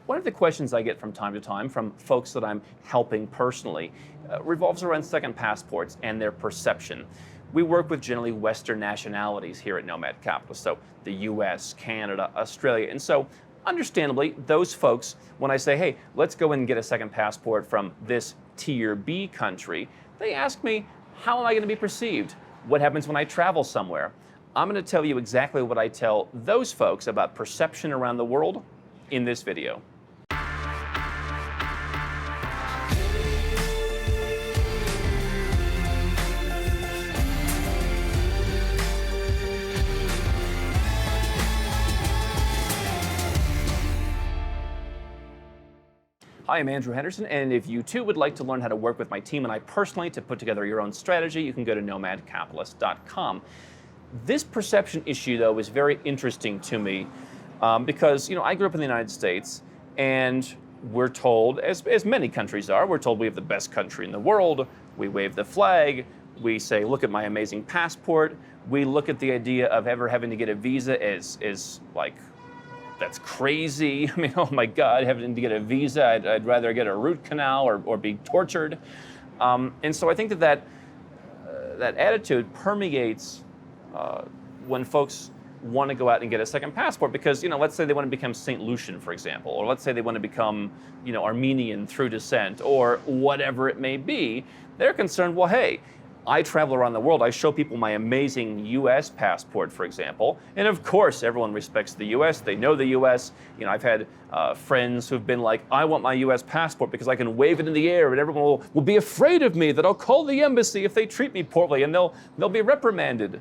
One of the questions I get from time to time from folks that I'm helping personally revolves around second passports and their perception. We work with generally Western nationalities here at Nomad Capitalist, so the US, Canada, Australia, and so understandably, those folks, when I say, hey, let's go and get a second passport from this tier B country, they ask me, how am I going to be perceived? What happens when I travel somewhere? I'm going to tell you exactly what I tell those folks about perception around the world in this video. Hi, I'm Andrew Henderson, and if you too would like to learn how to work with my team and I personally to put together your own strategy, you can go to nomadcapitalist.com. This perception issue, though, is very interesting to me because, I grew up in the United States, and we're told, as many countries are, we're told we have the best country in the world. We wave the flag. We say, look at my amazing passport. We look at the idea of ever having to get a visa as like, that's crazy. I mean, oh my God, having to get a visa, I'd rather get a root canal or be tortured. And so I think that attitude permeates when folks want to go out and get a second passport because, let's say they want to become St. Lucian, for example, or let's say they want to become, Armenian through descent or whatever it may be. They're concerned, well, hey, I travel around the world. I show people my amazing U.S. passport, for example. And of course, everyone respects the U.S. They know the U.S. I've had friends who've been like, I want my U.S. passport because I can wave it in the air and everyone will be afraid of me, that I'll call the embassy if they treat me poorly and they'll be reprimanded.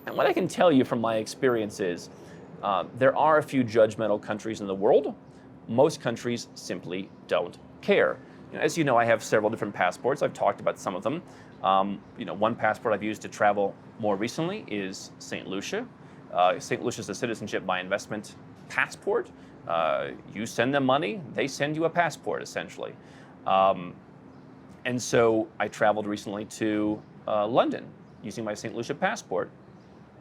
And what I can tell you from my experience is there are a few judgmental countries in the world. Most countries simply don't care. As you know, I have several different passports. I've talked about some of them. One passport I've used to travel more recently is St. Lucia. St. Lucia is a citizenship by investment passport. You send them money, they send you a passport, essentially. And so I traveled recently to London using my St. Lucia passport.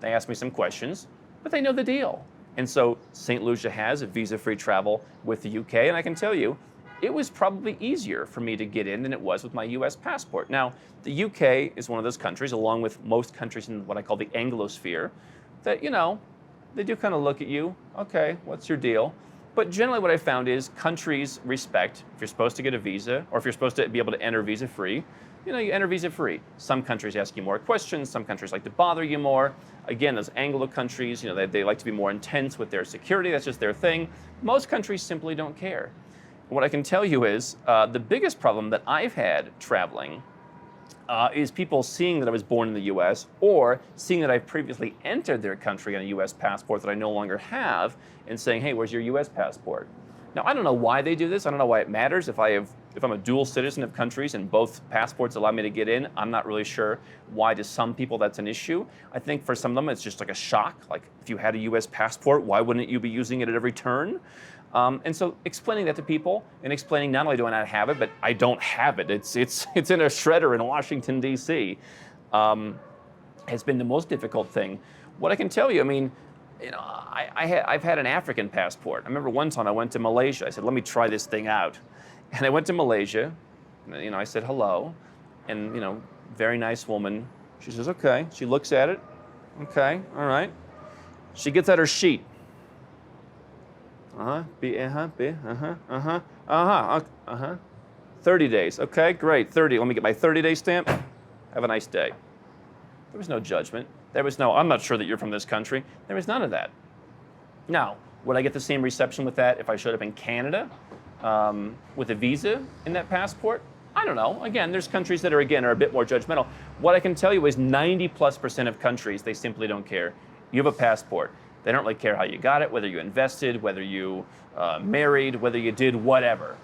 They asked me some questions, but they know the deal. And so St. Lucia has a visa-free travel with the UK, and I can tell you, it was probably easier for me to get in than it was with my US passport. Now, the UK is one of those countries, along with most countries in what I call the Anglosphere, that, they do kind of look at you, okay, what's your deal? But generally what I found is countries respect, if you're supposed to get a visa, or if you're supposed to be able to enter visa-free, you enter visa-free. Some countries ask you more questions, some countries like to bother you more. Again, those Anglo countries, they like to be more intense with their security, that's just their thing. Most countries simply don't care. What I can tell you is the biggest problem that I've had traveling is people seeing that I was born in the U.S. or seeing that I've previously entered their country on a U.S. passport that I no longer have and saying, hey, where's your U.S. passport? Now, I don't know why they do this. I don't know why it matters. If I'm a dual citizen of countries and both passports allow me to get in, I'm not really sure why to some people that's an issue. I think for some of them it's just like a shock. Like if you had a U.S. passport, why wouldn't you be using it at every turn? And so explaining that to people and explaining not only do I not have it, but I don't have it. It's in a shredder in Washington, D.C. Has been the most difficult thing. What I can tell you, I've had an African passport. I remember one time I went to Malaysia. I said, let me try this thing out. And I went to Malaysia, and, I said hello, and, very nice woman. She says, okay. She looks at it. Okay, all right. She gets out her sheet. 30 days. Okay, great. 30. Let me get my 30-day stamp. Have a nice day. There was no judgment. There was no, I'm not sure that you're from this country. There was none of that. Now, would I get the same reception with that if I showed up in Canada with a visa in that passport? I don't know. Again, there's countries that are a bit more judgmental. What I can tell you is 90+% of countries, they simply don't care. You have a passport. They don't really care how you got it, whether you invested, whether you married, whether you did whatever.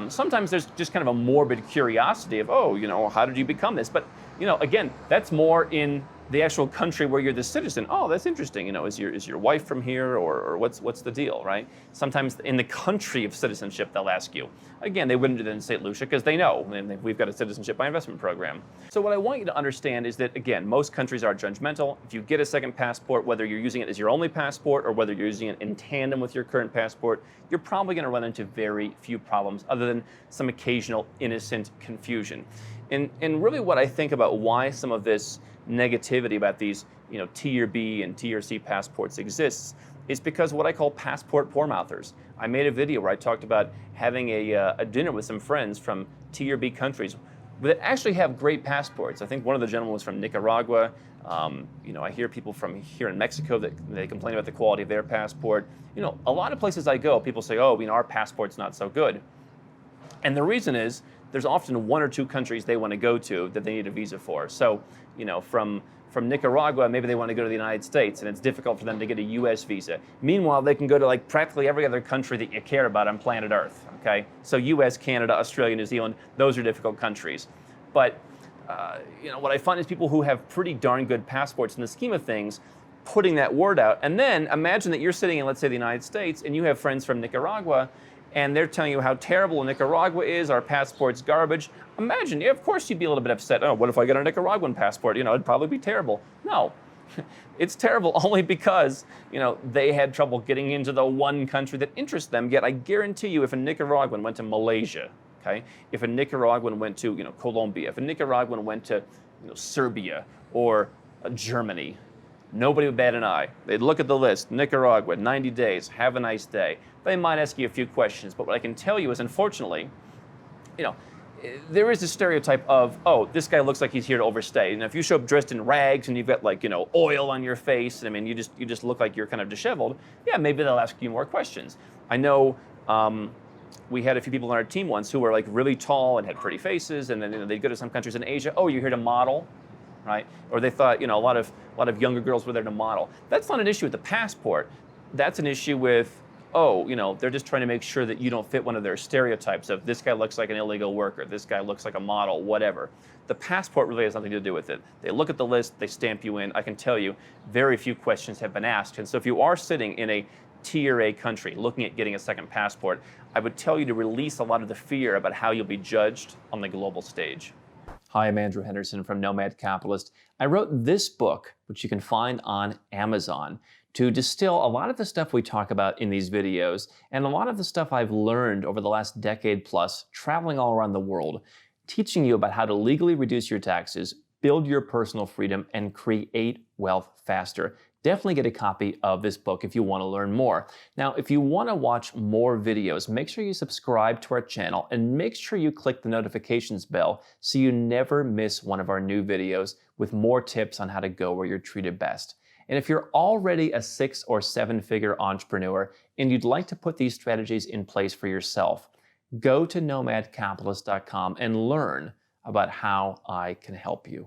Sometimes there's just kind of a morbid curiosity of, how did you become this? But, again, that's more in the actual country where you're the citizen. Oh, that's interesting. Is your wife from here, or what's the deal, right? Sometimes in the country of citizenship, they'll ask you. Again, they wouldn't do that in St. Lucia because they know, and we've got a citizenship by investment program. So what I want you to understand is that, again, most countries are judgmental. If you get a second passport, whether you're using it as your only passport or whether you're using it in tandem with your current passport, you're probably going to run into very few problems other than some occasional innocent confusion. And really what I think about why some of this negativity about these, Tier B and Tier C passports exists is because what I call passport poor-mouthers. I made a video where I talked about having a dinner with some friends from Tier B countries that actually have great passports. I think one of the gentlemen was from Nicaragua. I hear people from here in Mexico that they complain about the quality of their passport. A lot of places I go, people say, oh, our passport's not so good. And the reason is there's often one or two countries they want to go to that they need a visa for. So, from Nicaragua, maybe they want to go to the United States, and it's difficult for them to get a U.S. visa. Meanwhile, they can go to practically every other country that you care about on planet Earth. Okay, so U.S., Canada, Australia, New Zealand, those are difficult countries. But what I find is people who have pretty darn good passports in the scheme of things, putting that word out, and then imagine that you're sitting in, let's say, the United States, and you have friends from Nicaragua, and they're telling you how terrible Nicaragua is, our passport's garbage. Imagine, of course you'd be a little bit upset. Oh, what if I get a Nicaraguan passport? It'd probably be terrible. No, it's terrible only because, they had trouble getting into the one country that interests them. Yet I guarantee you, if a Nicaraguan went to Malaysia, okay, if a Nicaraguan went to, Colombia, if a Nicaraguan went to, Serbia or Germany, nobody would bat an eye. They'd look at the list, Nicaragua, 90 days, have a nice day. They might ask you a few questions, but what I can tell you is, unfortunately, there is a stereotype of, oh, this guy looks like he's here to overstay. And if you show up dressed in rags and you've got oil on your face, and you just look like you're kind of disheveled, yeah, maybe they'll ask you more questions. I know we had a few people on our team once who were really tall and had pretty faces, and then they'd go to some countries in Asia. Oh, you're here to model? Right? Or they thought, a lot of younger girls were there to model. That's not an issue with the passport. That's an issue with, they're just trying to make sure that you don't fit one of their stereotypes of this guy looks like an illegal worker, this guy looks like a model, whatever. The passport really has nothing to do with it. They look at the list, they stamp you in. I can tell you, very few questions have been asked. And so if you are sitting in a Tier A country looking at getting a second passport, I would tell you to release a lot of the fear about how you'll be judged on the global stage. Hi, I'm Andrew Henderson from Nomad Capitalist. I wrote this book, which you can find on Amazon, to distill a lot of the stuff we talk about in these videos and a lot of the stuff I've learned over the last decade plus traveling all around the world, teaching you about how to legally reduce your taxes, build your personal freedom, and create wealth faster. Definitely get a copy of this book if you want to learn more. Now, if you want to watch more videos, make sure you subscribe to our channel and make sure you click the notifications bell so you never miss one of our new videos with more tips on how to go where you're treated best. And if you're already a 6- or 7-figure entrepreneur and you'd like to put these strategies in place for yourself, go to nomadcapitalist.com and learn about how I can help you.